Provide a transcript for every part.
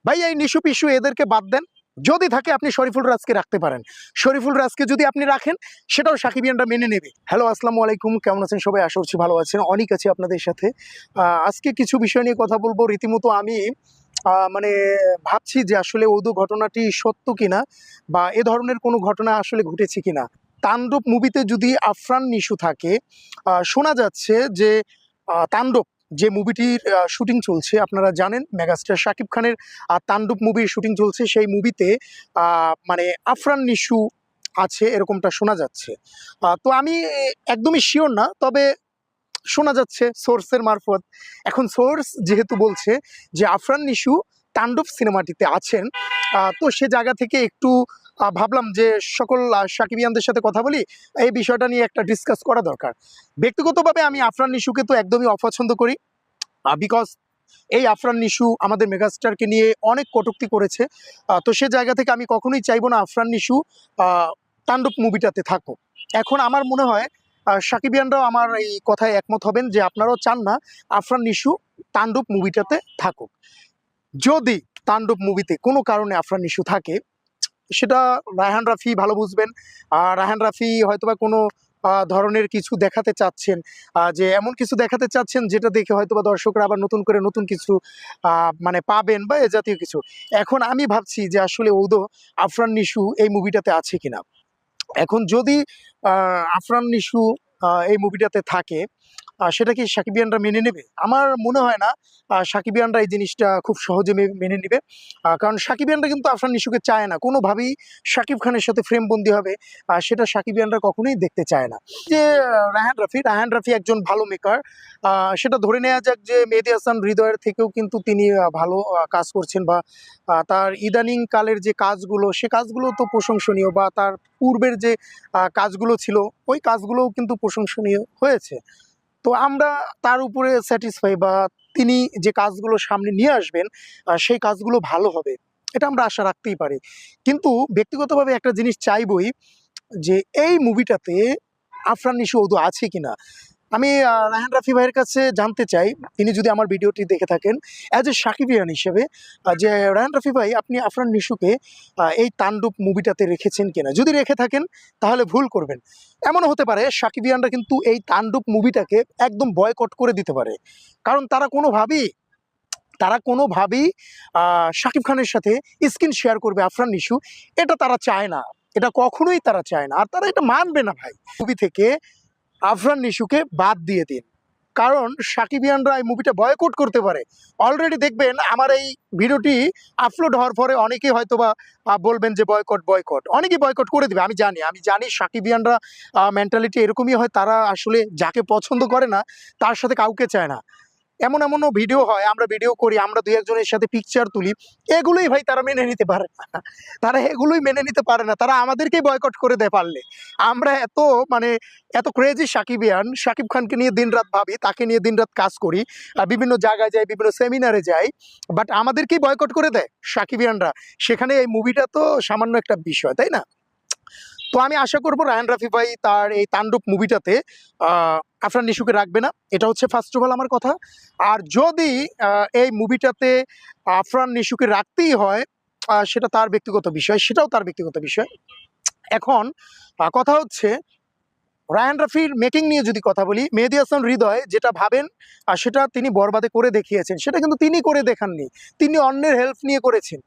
ভাই এই নিশু পিশু এদেরকে বাদ দেন, যদি থাকে আপনি শরীফুল রাজকে রাখতে পারেন। শরীফুল রাজকে যদি আপনি রাখেন সেটাও সাকিবিয়ানরা মেনে নেবে। হ্যালো, আসসালামু আলাইকুম, কেমন আছেন সবাই? আশা করছি ভালো আছেন। অনেক আছে আপনাদের সাথে। আজকে কিছু বিষয় নিয়ে কথা বলবো। রীতিমতো আমি মানে ভাবছি যে আসলে ওদু ঘটনাটি সত্য কিনা, বা এ ধরনের কোনো ঘটনা আসলে ঘটেছে কিনা। তাণ্ডব মুভিতে যদি আফরান নিশু থাকে, শোনা যাচ্ছে যে তাণ্ডব যে মুভিটির শুটিং চলছে, আপনারা জানেন মেগাস্টার শাকিব খানের তাণ্ডব মুভির শুটিং চলছে, সেই মুভিতে মানে আফরান নিশু আছে এরকমটা শোনা যাচ্ছে। তো আমি একদমই শিওর না, তবে শোনা যাচ্ছে সোর্সের মারফত। এখন সোর্স যেহেতু বলছে যে আফরান নিশু তাণ্ডব সিনেমাটিতে আছেন, তো সে জায়গা থেকে একটু ভাবলাম যে সকল সাকিবিয়ানদের সাথে কথা বলি, এই বিষয়টা নিয়ে একটা ডিসকাস করা দরকার। ব্যক্তিগতভাবে আমি আফরান নিশুকে তো একদমই অপছন্দ করি, বিকজ এই আফরান নিশু আমাদের মেগাস্টারকে নিয়ে অনেক কটূক্তি করেছে। তো সে জায়গা থেকে আমি কখনোই চাইবো না আফরান নিশু তাণ্ডব মুভিটাতে থাকুক। এখন আমার মনে হয় সাকিবিয়ানরাও আমার এই কথায় একমত হবেন যে আপনারাও চান না আফরান নিশু তাণ্ডব মুভিটাতে থাকুক। যদি তাণ্ডব মুভিতে কোনো কারণে আফরান নিশু থাকে, সেটা রায়হান রাফি ভালো বুঝবেন। রায়হান রাফি হয়তোবা কোনো ধরনের কিছু দেখাতে চাচ্ছেন, যে এমন কিছু দেখাতে চাচ্ছেন যেটা দেখে হয়তোবা দর্শকরা আবার নতুন করে নতুন কিছু মানে পাবেন বা এ জাতীয় কিছু। এখন আমি ভাবছি যে আসলে ওদো আফরান নিশু এই মুভিটাতে আছে কিনা। এখন যদি আফরান নিশু এই মুভিটাতে থাকে, সেটা কি সাকিবিয়ানরা মেনে নেবে? আমার মনে হয় না সাকিবিয়ানরা এই জিনিসটা খুব সহজে মেনে নেবে। কারণ সাকিবিয়ানরা কিন্তু আফরান নিশুকে চায় না কোনোভাবেই। শাকিব খানের সাথে ফ্রেম বন্দি হবে, সেটা সাকিবিয়ানরা কখনোই দেখতে চায় না। যে রায়হান রাফি একজন ভালো মেকার, সেটা ধরে নেওয়া যাক যে মেহেদী হাসান হৃদয়ের থেকেও কিন্তু তিনি ভালো কাজ করছেন, বা তার ইদানিং কালের যে কাজগুলো, সে কাজগুলো তো প্রশংসনীয়, বা তার পূর্বের যে কাজগুলো ছিল ওই কাজগুলোও কিন্তু প্রশংসনীয় হয়েছে। তো আমরা তার উপরে স্যাটিসফাই, বা তিনি যে কাজগুলো সামনে নিয়ে আসবেন সেই কাজগুলো ভালো হবে, এটা আমরা আশা রাখতেই পারি। কিন্তু ব্যক্তিগতভাবে একটা জিনিস চাইবই, যে এই মুভিটাতে আফরান নিশু ওদু আছে কিনা। আমি রায়হান রাফি ভাইয়ের কাছে জানতে চাই, তিনি যদি আমার ভিডিওটি দেখে থাকেন, অ্যাজ এ সাকিবিয়ান হিসেবে, যে রায়হান রাফি ভাই আপনি আফরান নিশুকে এই তাণ্ডব মুভিটাতে রেখেছেন কিনা। যদি রেখে থাকেন তাহলে ভুল করবেন। এমনও হতে পারে সাকিবিয়ানরা কিন্তু এই তাণ্ডব মুভিটাকে একদম বয়কট করে দিতে পারে, কারণ তারা কোনোভাবেই শাকিব খানের সাথে স্ক্রিন শেয়ার করবে আফরান নিশু, এটা তারা চায় না। এটা কখনোই তারা চায় না, আর তারা এটা মানবে না ভাই। মুভি থেকে আফরান নিশুকে বাদ দিয়ে দিন, কারণ সাকিবিয়ানরা এই মুভিটা বয়কট করতে পারে। অলরেডি দেখবেন আমার এই ভিডিওটি আপলোড হওয়ার পরে অনেকেই হয়তোবা বলবেন যে বয়কট বয়কট, অনেকেই বয়কট করে দিবে। আমি জানি সাকিবিয়ানরা মেন্টালিটি এরকমই হয়, তারা আসলে যাকে পছন্দ করে না তার সাথে কাউকে চায় না। এমনও ভিডিও হয়, আমরা ভিডিও করি, আমরা দুই একজনের সাথে পিকচার তুলি, এগুলোই ভাই তারা মেনে নিতে পারে না। তারা এগুলোই মেনে নিতে পারে না, তারা আমাদেরকেই বয়কট করে দেয় পারলে। আমরা মানে এত ক্রেজি সাকিবিয়ান, শাকিব খানকে নিয়ে দিনরাত ভাবি, তাকে নিয়ে দিনরাত কাজ করি, বিভিন্ন জায়গায় যাই, বিভিন্ন সেমিনারে যাই, বাট আমাদেরকেই বয়কট করে দেয় সাকিবিয়ানরা। সেখানে এই মুভিটা তো সামান্য একটা বিষয়, তাই না? তো আমি আশা করবো রায়হান রাফি ভাই তার এই তাণ্ডব মুভিটাতে আফরান নিশুকে রাখবে না, এটা হচ্ছে ফার্স্ট অফ অল আমার কথা। আর যদি এই মুভিটাতে আফরান নিশুকে রাখতেই হয়, সেটা তার ব্যক্তিগত বিষয়, সেটাও তার ব্যক্তিগত বিষয়। এখন কথা হচ্ছে রায়হান রাফির মেকিং নিয়ে যদি কথা বলি, মেহেদী হাসান হৃদয় যেটা ভাবেন সেটা তিনি বরবাদে করে দেখিয়েছেন, সেটা কিন্তু তিনি করে দেখাননি, তিনি অন্যের হেল্প নিয়ে করেছেন।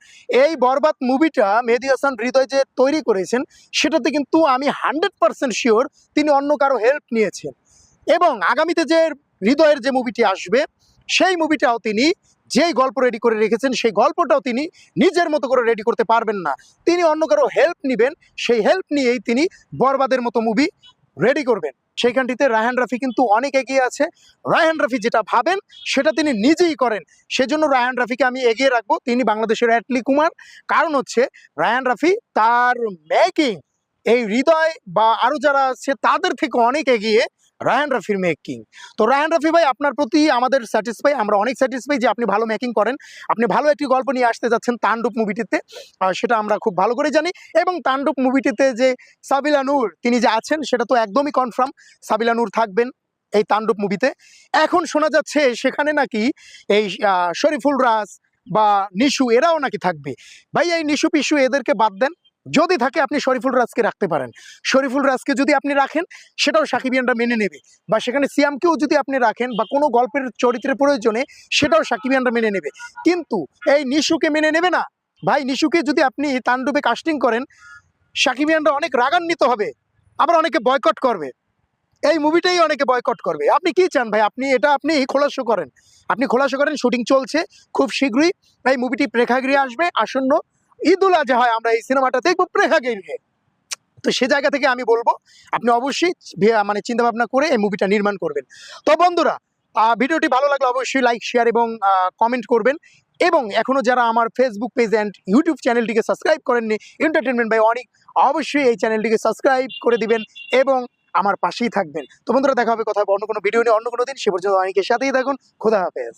এই বরবাদ মুভিটা মেহেদী হাসান হৃদয় যে তৈরি করেছেন, সেটাতে কিন্তু আমি 100% শিওর তিনি অন্য কারো হেল্প নিয়েছেন। এবং আগামীতে যে হৃদয়ের যে মুভিটি আসবে, সেই মুভিটাও তিনি যেই গল্প রেডি করে রেখেছেন, সেই গল্পটাও তিনি নিজের মতো করে রেডি করতে পারবেন না, তিনি অন্য কারো হেল্প নেবেন, সেই হেল্প নিয়েই তিনি বরবাদের মতো মুভি রেডি করবেন। সেইখানটিতে রায়হান রাফি কিন্তু অনেক এগিয়ে আছে। রায়হান রাফি যেটা ভাবেন সেটা তিনি নিজেই করেন, সেজন্য রায়হান রাফিকে আমি এগিয়ে রাখবো। তিনি বাংলাদেশের অ্যাটলি কুমার, কারণ হচ্ছে রায়হান রাফি তার মেকিং এই হৃদয় বা আরো যারা আছে তাদের থেকে অনেক এগিয়ে রায়হান রাফির মেকিং। তো রায়হান রাফি ভাই আপনার প্রতি আমাদের স্যাটিসফাই, আমরা অনেক স্যাটিসফাই যে আপনি ভালো মেকিং করেন, আপনি ভালো একটি গল্প নিয়ে আসতে যাচ্ছেন তাণ্ডব মুভিটিতে, সেটা আমরা খুব ভালো করে জানি। এবং তাণ্ডব মুভিটিতে যে সাবিলা নূর তিনি যে আছেন, সেটা তো একদমই কনফার্ম, সাবিলা নূর থাকবেন এই তাণ্ডব মুভিতে। এখন শোনা যাচ্ছে সেখানে নাকি এই শরীফুল রাজ, বা নিশু এরাও নাকি থাকবে। ভাই এই নিশু পিশু এদেরকে বাদ দেন, যদি থাকে আপনি শরীফুল রাজকে রাখতে পারেন। শরীফুল রাজকে যদি আপনি রাখেন সেটাও সাকিবিয়ানরা মেনে নেবে, বা সেখানে সিয়ামকেও যদি আপনি রাখেন বা কোনো গল্পের চরিত্রের প্রয়োজনে সেটাও সাকিবিয়ানরা মেনে নেবে। কিন্তু এই নিশুকে মেনে নেবে না ভাই। নিশুকে যদি আপনি তাণ্ডবে কাস্টিং করেন সাকিবিয়ানরা অনেক রাগান্বিত হবে, আবার অনেকে বয়কট করবে, এই মুভিটাই অনেকে বয়কট করবে। আপনি কি চান ভাই? আপনি খোলাসা করেন, শুটিং চলছে, খুব শীঘ্রই এই মুভিটি প্রেক্ষাগৃহে আসবে। আসন্ন ঈদুল আজহায় আমরা এই সিনেমাটা দেখবো প্রেক্ষাগৃহে। তো সে জায়গা থেকে আমি বলবো আপনি অবশ্যই মানে চিন্তা ভাবনা করে এই মুভিটা নির্মাণ করবেন। তো বন্ধুরা, ভিডিওটি ভালো লাগলে অবশ্যই লাইক শেয়ার এবং কমেন্ট করবেন, এবং এখনো যারা আমার ফেসবুক পেজ অ্যান্ড ইউটিউব চ্যানেলটিকে সাবস্ক্রাইব করেননি এন্টারটেনমেন্ট বাই অনিক, অবশ্যই এই চ্যানেলটিকে সাবস্ক্রাইব করে দিবেন এবং আমার পাশেই থাকবেন। তো বন্ধুরা, দেখা হবে কথা অন্য কোনো ভিডিও নিয়ে অন্য কোনো দিন। সে পর্যন্ত অনেকের সাথেই থাকুন। খোদা হাফেজ।